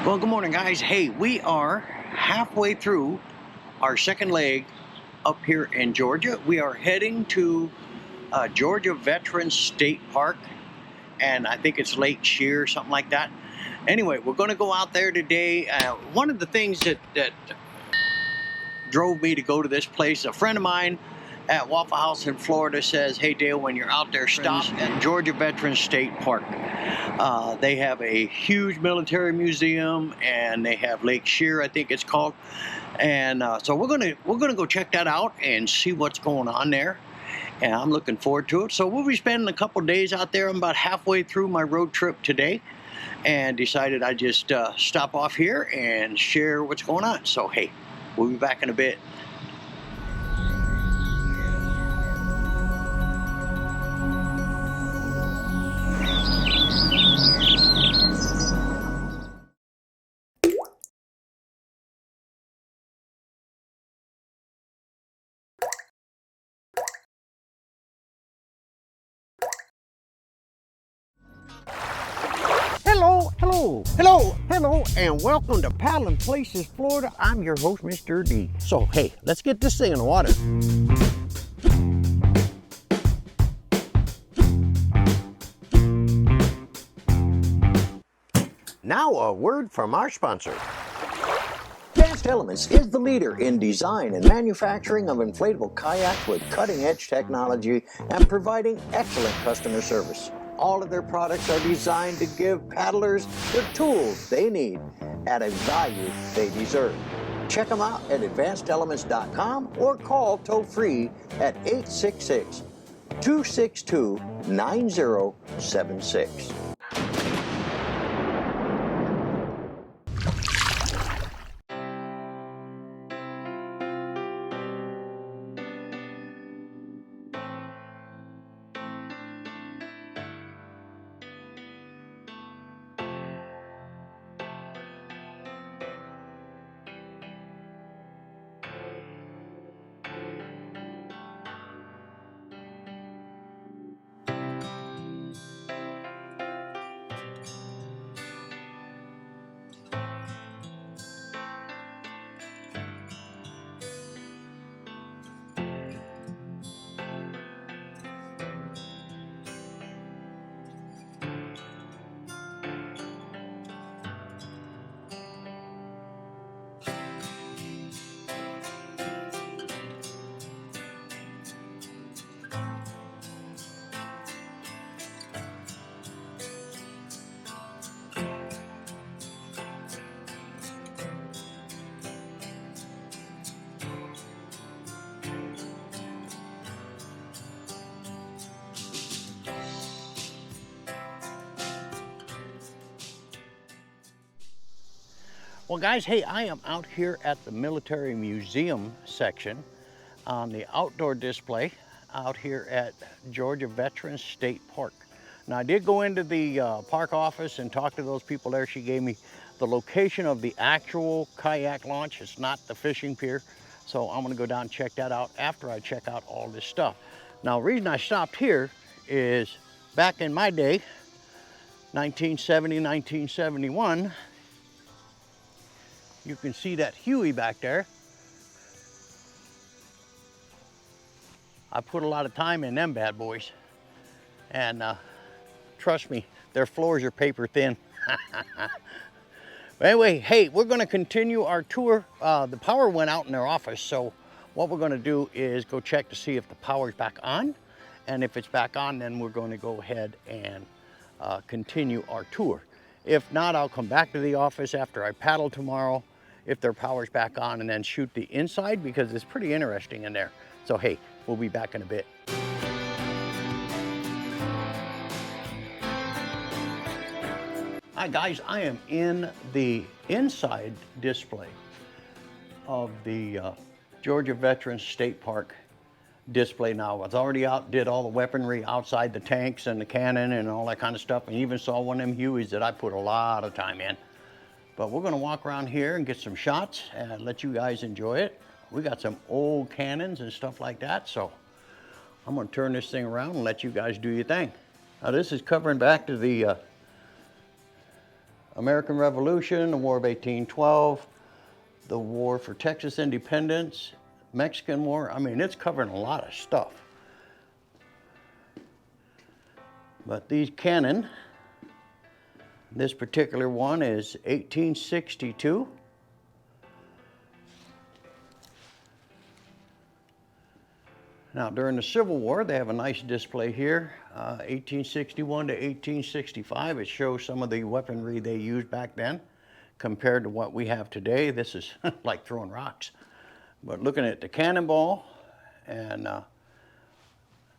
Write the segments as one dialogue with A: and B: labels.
A: Well, good morning, guys. Hey, we are halfway through our second leg up here in Georgia. We are heading to Georgia Veterans State Park, and I think it's Lake Shear, something like that. Anyway, we're going to go out there today. One of the things that drove me to go to this place, a friend of mine at Waffle House in Florida says, "Hey Dale, when you're out there, stop at Georgia Veterans State Park. They have a huge military museum, and they have Lake Shear, I think it's called. And so we're gonna go check that out and see what's going on there. And I'm looking forward to it. So we'll be spending a couple days out there. I'm about halfway through my road trip today, and decided I'd just stop off here and share what's going on. So hey, we'll be back in a bit.
B: Hello, and welcome to Paddling Places, Florida. I'm your host, Mr. D. So, hey, let's get this thing in the water. Now, a word from our sponsor. Advanced Elements is the leader in design and manufacturing of inflatable kayaks with cutting-edge technology and providing excellent customer service. All of their products are designed to give paddlers the tools they need at a value they deserve. Check them out at advancedelements.com or call toll-free at 866-262-9076.
A: Well, guys, hey, I am out here at the military museum section on the outdoor display out here at Georgia Veterans State Park. Now, I did go into the park office and talk to those people there. She gave me the location of the actual kayak launch. It's not the fishing pier. So I'm gonna go down and check that out after I check out all this stuff. Now, the reason I stopped here is back in my day, 1970, 1971, you can see that Huey back there. I put a lot of time in them bad boys. And trust me, their floors are paper thin. But anyway, hey, we're gonna continue our tour. The power went out in their office, so what we're gonna do is go check to see if the power's back on. And if it's back on, then we're gonna go ahead and continue our tour. If not, I'll come back to the office after I paddle tomorrow, if their power's back on, and then shoot the inside because it's pretty interesting in there. So hey, we'll be back in a bit. Hi guys, I am in the inside display of the Georgia Veterans State Park display now. I was already out, did all the weaponry outside, the tanks and the cannon and all that kind of stuff, and even saw one of them Hueys that I put a lot of time in. But we're gonna walk around here and get some shots and let you guys enjoy it. We got some old cannons and stuff like that, so I'm gonna turn this thing around and let you guys do your thing. Now this is covering back to the American Revolution, the War of 1812, the War for Texas Independence, Mexican War. I mean, it's covering a lot of stuff. But these cannon, this particular one is 1862. Now, during the Civil War, they have a nice display here, 1861 to 1865. It shows some of the weaponry they used back then compared to what we have today. This is like throwing rocks. But looking at the cannonball and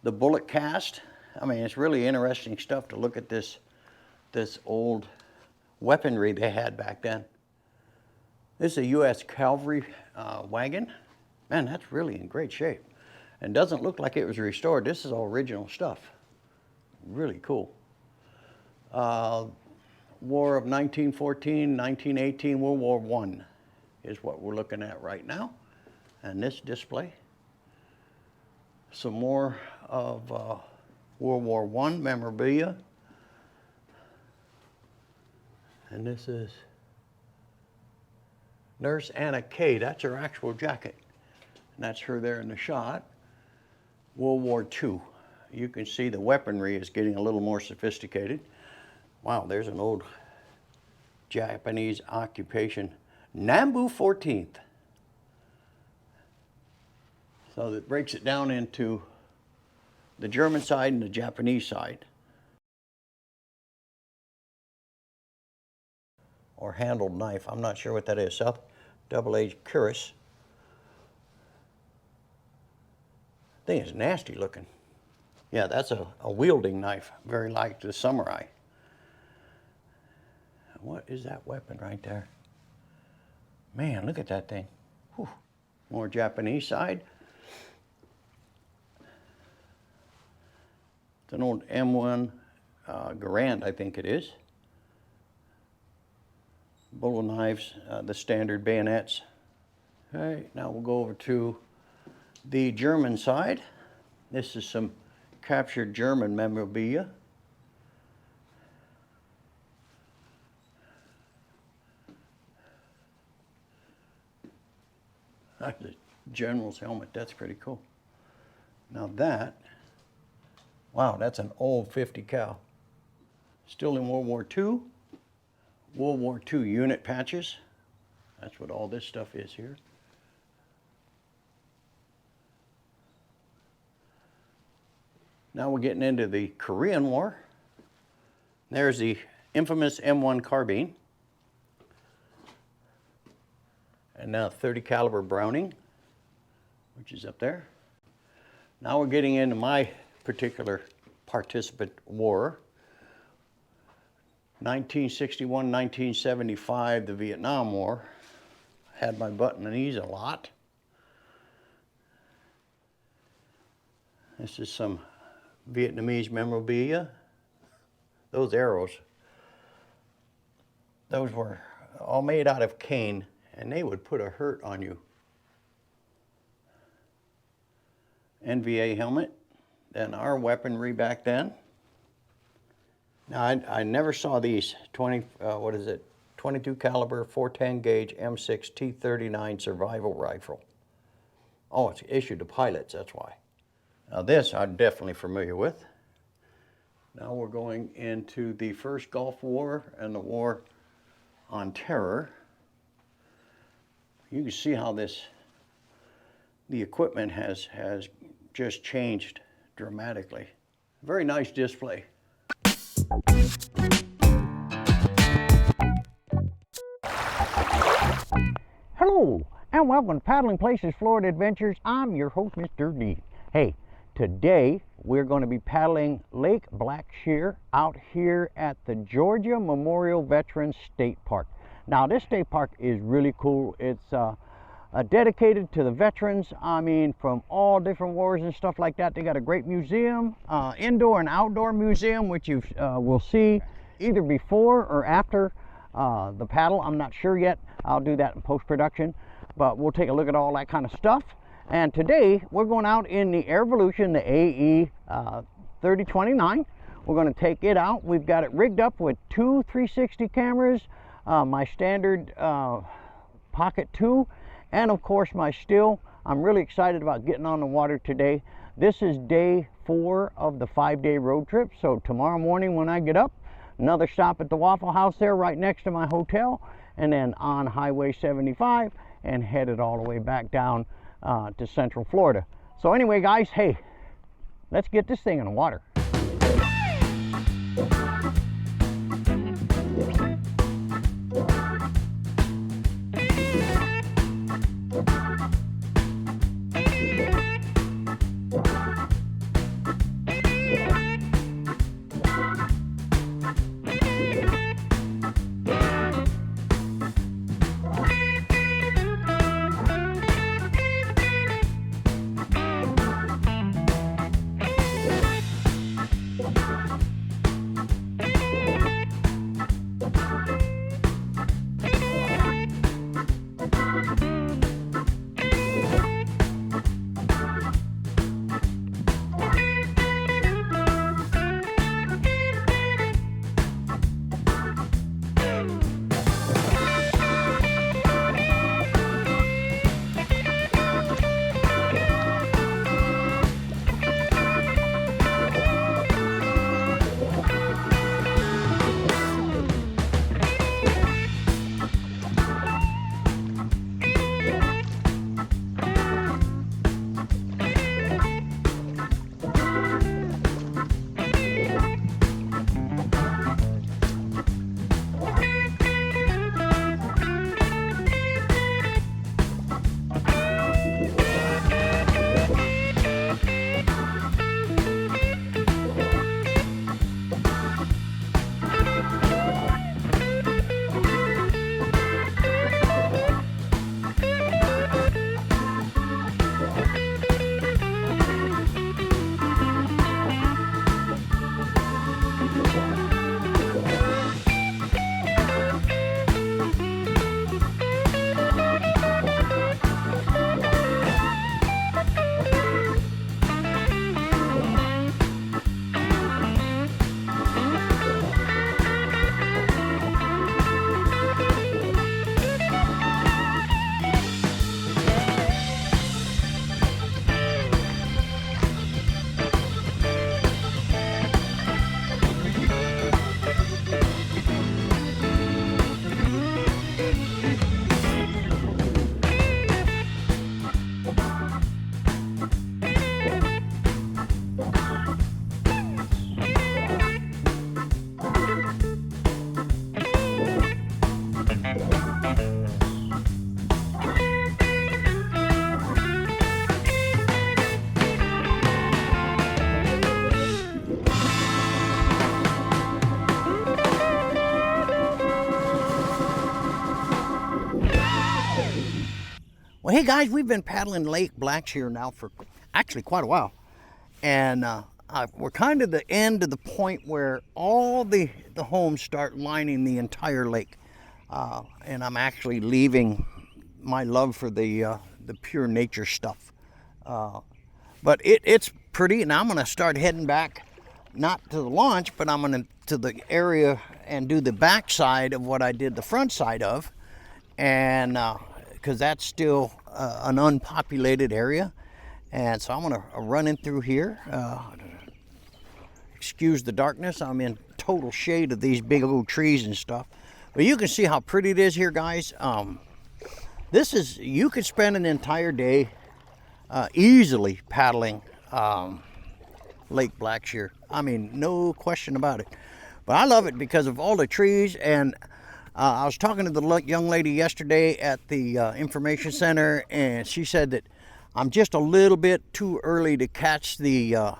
A: the bullet cast, I mean, it's really interesting stuff to look at this old weaponry they had back then. This is a U.S. Cavalry wagon. Man, that's really in great shape. And doesn't look like it was restored. This is all original stuff. Really cool. War of 1914, 1918, World War I is what we're looking at right now. And this display. Some more of World War I memorabilia. And this is Nurse Anna Kay. That's her actual jacket. And that's her there in the shot. World War II. You can see the weaponry is getting a little more sophisticated. Wow, there's an old Japanese occupation. Nambu 14th. So that breaks it down into the German side and the Japanese side. Or handled knife. I'm not sure what that is. South double-edged cuirass. Thing is nasty looking. Yeah, that's a wielding knife, very like the samurai. What is that weapon right there? Man, look at that thing. Whew. More Japanese side. It's an old M1 Garand, I think it is. Bolo knives, the standard bayonets. Okay, now we'll go over to the German side. This is some captured German memorabilia. That's a general's helmet. That's pretty cool. Now that, wow, that's an old 50 cal. Still in World War II. World War II unit patches. That's what all this stuff is here. Now we're getting into the Korean War. There's the infamous M1 carbine. And now 30 caliber Browning, which is up there. Now we're getting into my particular participant war. 1961, 1975, the Vietnam War. Had my butt in the knees a lot. This is some Vietnamese memorabilia. Those arrows, those were all made out of cane, and they would put a hurt on you. NVA helmet, then our weaponry back then. Now, I never saw these 22 caliber 410 gauge M6 T39 survival rifle. Oh, it's issued to pilots, that's why. Now this I'm definitely familiar with. Now we're going into the first Gulf War and the War on Terror. You can see how the equipment has just changed dramatically. Very nice display.
C: Hello, and welcome to Paddling Places Florida Adventures. I'm your host, Mr. D. Hey, today we're going to be paddling Lake Blackshear out here at the Georgia Memorial Veterans State Park. Now, this state park is really cool. It's dedicated to the veterans. I mean, from all different wars and stuff like that. They got a great museum, indoor and outdoor museum, which you will see either before or after the paddle. I'm not sure yet. I'll do that in post-production, but we'll take a look at all that kind of stuff. And today we're going out in the Air Evolution, the AE 3029, We're going to take it out. We've got it rigged up with two 360 cameras, my standard Pocket 2, and of course my still. I'm really excited about getting on the water today. This is day 4 of the 5-day road trip. So tomorrow morning when I get up, another stop at the Waffle House there right next to my hotel, and then on Highway 75 and headed all the way back down to Central Florida. So anyway, guys, hey, let's get this thing in the water. Well, hey guys, we've been paddling Lake Blackshear now for actually quite a while, and we're kind of the end of the point where all the homes start lining the entire lake, and I'm actually leaving my love for the pure nature stuff. But it's pretty, and I'm going to start heading back, not to the launch, but I'm going to the area and do the back side of what I did the front side of, and because that's still an unpopulated area. And so I'm going to run in through here. Excuse the darkness, I'm in total shade of these big old trees and stuff. But you can see how pretty it is here, guys. This is, you could spend an entire day easily paddling Lake Blackshear. I mean, no question about it. But I love it because of all the trees. And I was talking to the young lady yesterday at the information center, and she said that I'm just a little bit too early to catch the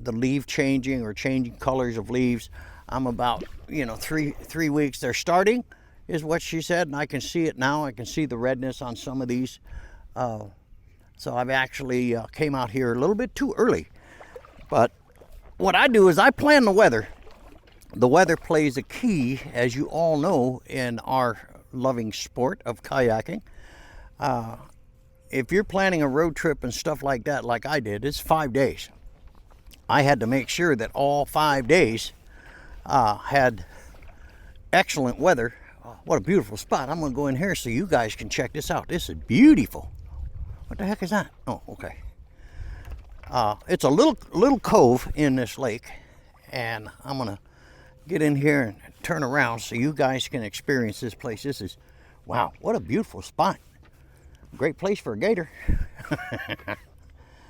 C: leaf changing or changing colors of leaves. I'm about, three weeks. They're starting, is what she said, and I can see it now. I can see the redness on some of these. So I've actually came out here a little bit too early. But what I do is I plan the weather. The weather plays a key, as you all know, in our loving sport of kayaking. If you're planning a road trip and stuff like that, like I did, it's 5 days. I had to make sure that all 5 days had excellent weather. What a beautiful spot. I'm going to go in here so you guys can check this out. This is beautiful. What the heck is that? Oh, okay. It's a little cove in this lake, and I'm going to get in here and turn around so you guys can experience this place. This is, wow, what a beautiful spot. Great place for a gator.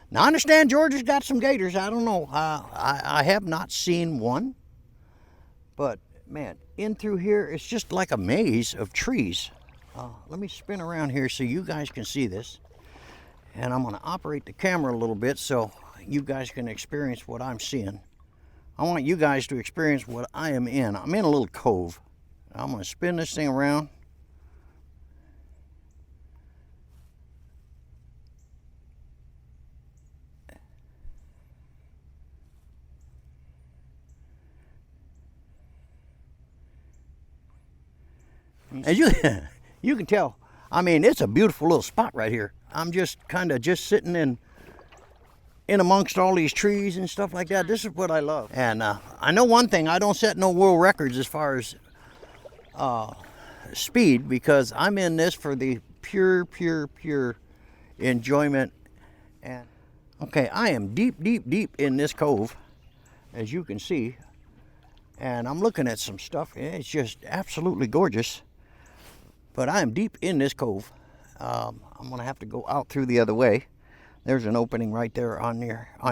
C: Now, I understand Georgia's got some gators. I don't know. I have not seen one. But, man, in through here, it's just like a maze of trees. Let me spin around here so you guys can see this. And I'm going to operate the camera a little bit so you guys can experience what I'm seeing. I want you guys to experience what I am in. I'm in a little cove. I'm going to spin this thing around. As you can tell, I mean, it's a beautiful little spot right here. I'm just kind of just sitting in amongst all these trees and stuff like that. This is what I love. And I know one thing, I don't set no world records as far as speed, because I'm in this for the pure enjoyment. And okay, I am deep in this cove, as you can see. And I'm looking at some stuff. It's just absolutely gorgeous. But I am deep in this cove. I'm gonna have to go out through the other way. There's an opening right there on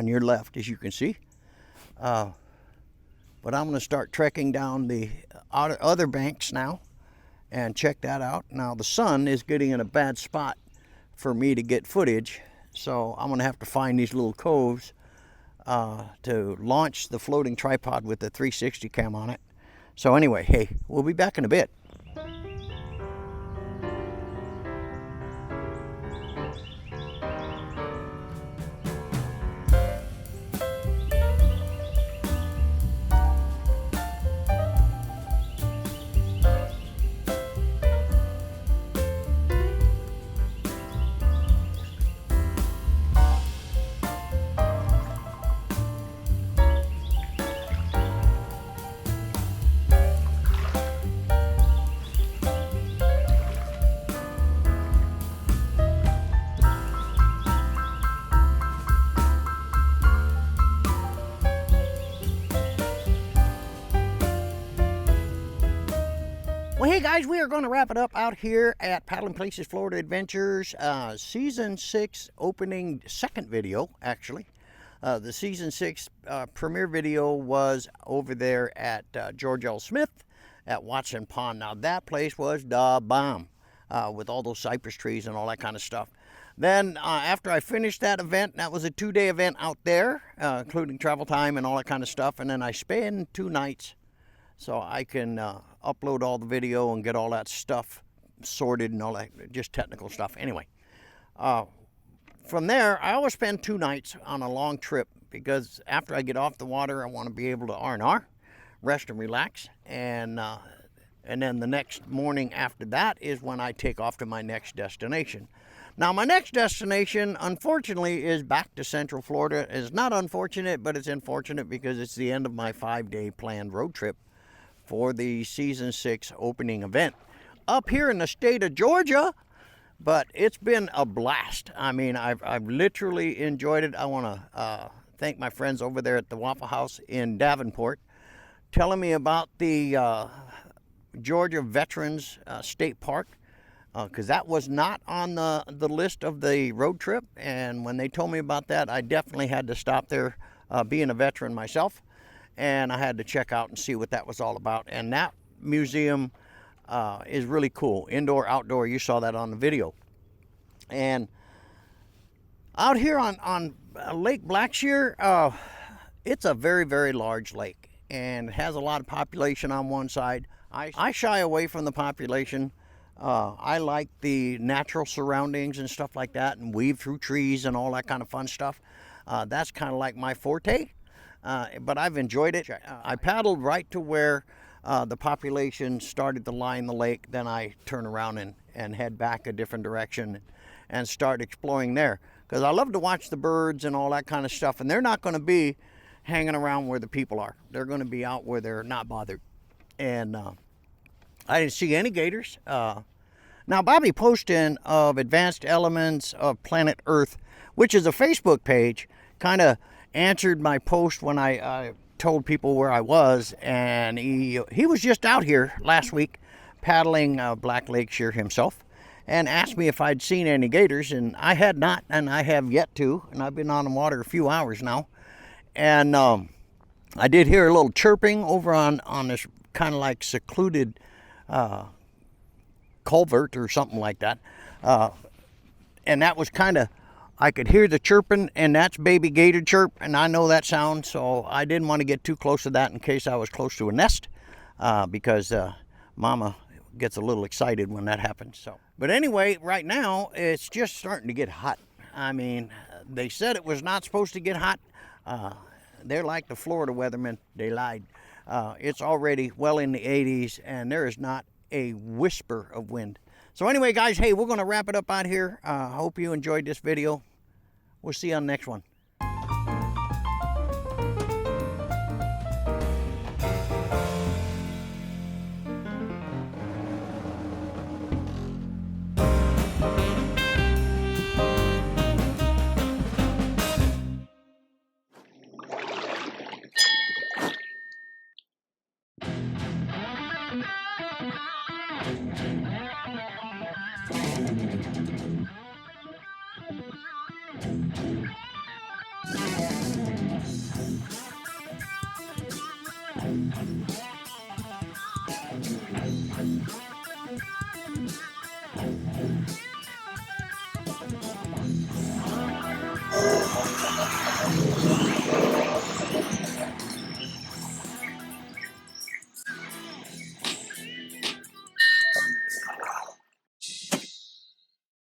C: your left, as you can see. But I'm gonna start trekking down the other banks now and check that out. Now the sun is getting in a bad spot for me to get footage, so I'm gonna have to find these little coves to launch the floating tripod with the 360 cam on it. So anyway, hey, we'll be back in a bit. Well, hey guys, we are going to wrap it up out here at Paddling Places Florida Adventures, Season 6 opening second video, actually. The Season 6 premiere video was over there at George L. Smith at Watson Pond. Now, that place was the bomb with all those cypress trees and all that kind of stuff. Then, after I finished that event, that was a 2-day event out there, including travel time and all that kind of stuff. And then I spent 2 nights so I can upload all the video and get all that stuff sorted and all that, just technical stuff. Anyway, from there, I always spend 2 nights on a long trip, because after I get off the water, I want to be able to R&R, rest and relax, and then the next morning after that is when I take off to my next destination. Now, my next destination, unfortunately, is back to Central Florida. It's not unfortunate, but it's unfortunate because it's the end of my 5-day planned road trip for the Season 6 opening event up here in the state of Georgia. But it's been a blast. I mean, I've literally enjoyed it. I want to thank my friends over there at the Waffle House in Davenport, telling me about the Georgia Veterans State Park, because that was not on the list of the road trip. And when they told me about that, I definitely had to stop there, being a veteran myself. And I had to check out and see what that was all about. And that museum is really cool. Indoor, outdoor, you saw that on the video. And out here on Lake Blackshear, it's a very large lake. And it has a lot of population on one side. I shy away from the population. I like the natural surroundings and stuff like that, and weave through trees and all that kind of fun stuff. That's kind of like my forte. But I've enjoyed it. I paddled right to where the population started to line the lake. Then I turn around and head back a different direction and start exploring there. Because I love to watch the birds and all that kind of stuff. And they're not going to be hanging around where the people are. They're going to be out where they're not bothered. And I didn't see any gators. Now, Bobby Poston of Advanced Elements of Planet Earth, which is a Facebook page, kind of answered my post when I told people where I was, and he was just out here last week paddling Black Lake Shear himself, and asked me if I'd seen any gators, and I had not, and I have yet to, and I've been on the water a few hours now. And I did hear a little chirping over on this kind of like secluded culvert or something like that. And that was kind of, I could hear the chirping, and that's baby gator chirp, and I know that sound, so I didn't want to get too close to that in case I was close to a nest, because Mama gets a little excited when that happens. So, but anyway, right now it's just starting to get hot. I mean, they said it was not supposed to get hot. They're like the Florida weathermen. They lied. It's already well in the 80s, and there is not a whisper of wind. So anyway, guys, hey, we're going to wrap it up out here. Hope you enjoyed this video. We'll see you on the next one.